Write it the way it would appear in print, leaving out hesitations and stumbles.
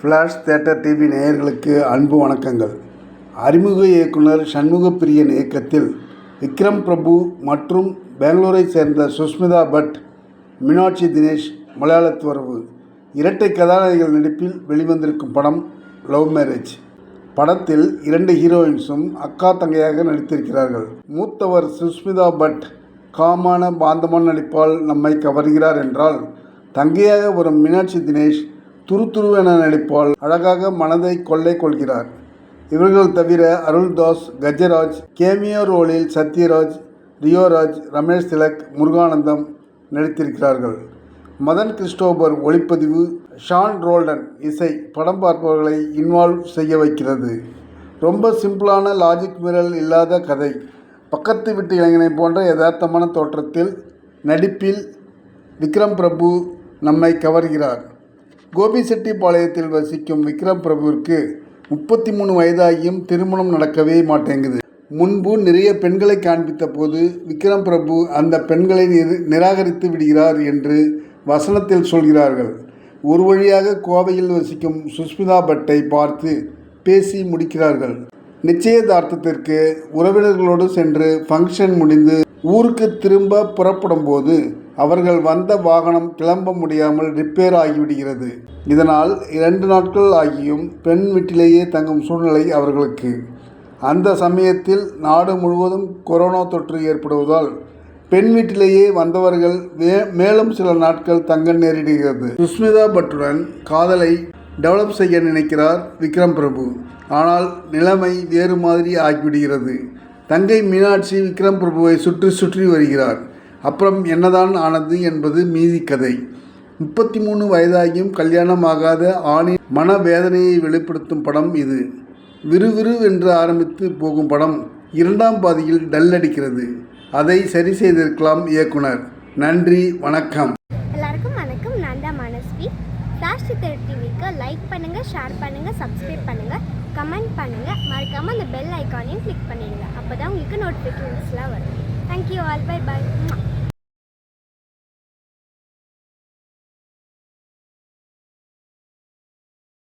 Flash theatre TV நேயர்களுக்கு அன்பு வணக்கங்கள். அறிமுக இயக்குனர் சண்முகப்பிரியன் இயக்கத்தில் விக்ரம் பிரபு மற்றும் பெங்களூரை சேர்ந்த சுஷ்மிதா பட், மீனாட்சி தினேஷ் மலையாளத்துவரவு இரட்டை கதாநாயகிகள் நடிப்பில் வெளிவந்திருக்கும் படம் லவ் மேரேஜ். படத்தில் 2 ஹீரோயின்ஸும் அக்கா தங்கையாக நடித்திருக்கிறார்கள். மூத்தவர் சுஷ்மிதா பட் காமான பாந்தமான நடிப்பால் நம்மை கவர்கிறார் என்றால், தங்கையாக வரும் மீனாட்சி தினேஷ் துருதுருவென நடிப்பால் அழகாக மனதை கொள்ளை கொள்கிறார். இவர்கள் தவிர அருள்தாஸ், கஜராஜ், கேமியோ ரோலில் சத்யராஜ், ரியோராஜ், ரமேஷ் திலக், முருகானந்தம் நடித்திருக்கிறார்கள். மதன் கிறிஸ்டோபர் ஒளிப்பதிவு, ஷான் ரோல்டன் இசை படம் பார்ப்பவர்களை இன்வால்வ் செய்ய வைக்கிறது. ரொம்ப சிம்பிளான லாஜிக் மீறல் இல்லாத கதை. பக்கத்து வீட்டு இளைஞனை போன்ற யதார்த்தமான தோற்றத்தில் நடிப்பில் விக்ரம் பிரபு நம்மை கவர்கிறார். கோபிசெட்டிப்பாளையத்தில் வசிக்கும் விக்ரம் பிரபுவிற்கு 33 வயதாகியும் திருமணம் நடக்கவே மாட்டேங்குது. முன்பு நிறைய பெண்களை காண்பித்த போது விக்ரம் பிரபு அந்த பெண்களை நிராகரித்து விடுகிறார் என்று வசனத்தில் சொல்கிறார்கள். ஒரு வழியாக கோவையில் வசிக்கும் சுஷ்மிதா பட்டை பார்த்து பேசி முடிக்கிறார்கள். நிச்சயதார்த்தத்திற்கு உறவினர்களோடு சென்று ஃபங்க்ஷன் முடிந்து ஊருக்கு திரும்ப புறப்படும் போது அவர்கள் வந்த வாகனம் கிளம்ப முடியாமல் ரிப்பேர் ஆகிவிடுகிறது. இதனால் 2 நாட்கள் ஆகியும் பெண் வீட்டிலேயே தங்கும் சூழ்நிலை அவர்களுக்கு. அந்த சமயத்தில் நாடு முழுவதும் கொரோனா தொற்று ஏற்படுவதால் பெண் வீட்டிலேயே வந்தவர்கள் மேலும் சில நாட்கள் தங்க நேரிடுகிறது. சுஷ்மிதா பட்டுடன் காதலை டெவலப் செய்ய நினைக்கிறார் விக்ரம் பிரபு. ஆனால் நிலைமை வேறு மாதிரி ஆகிவிடுகிறது. தங்கை மீனாட்சி விக்ரம் பிரபுவை சுற்றி சுற்றி வருகிறார். அப்புறம் என்னதான் ஆனது என்பது மீதி கதை. 33 வயதாகியும் கல்யாணமாகாத ஆணின் மனவேதனையை வெளிப்படுத்தும் படம் இது. விறுவிறு என்று ஆரம்பித்து போகும் படம் 2ஆம் பாதியில் டல் அடிக்கிறது. அதை சரி செய்திருக்கலாம் இயக்குனர். நன்றி, வணக்கம். எல்லாருக்கும் வணக்கம். நான் தான் மனஸ்வி. ஃப்ளாஷ் தியேட்டர் டிவிக்கு லைக் பண்ணுங்கள், ஷேர் பண்ணுங்கள், சப்ஸ்கிரைப் பண்ணுங்கள், கமெண்ட் பண்ணுங்கள். மறக்காமல் அந்த பெல் ஐக்கானையும் கிளிக் பண்ணிடுங்க. அப்போ தான் உங்களுக்கு நோட்டிஃபிகேஷன்ஸ்லாம் வரும். Thank you all. Bye bye.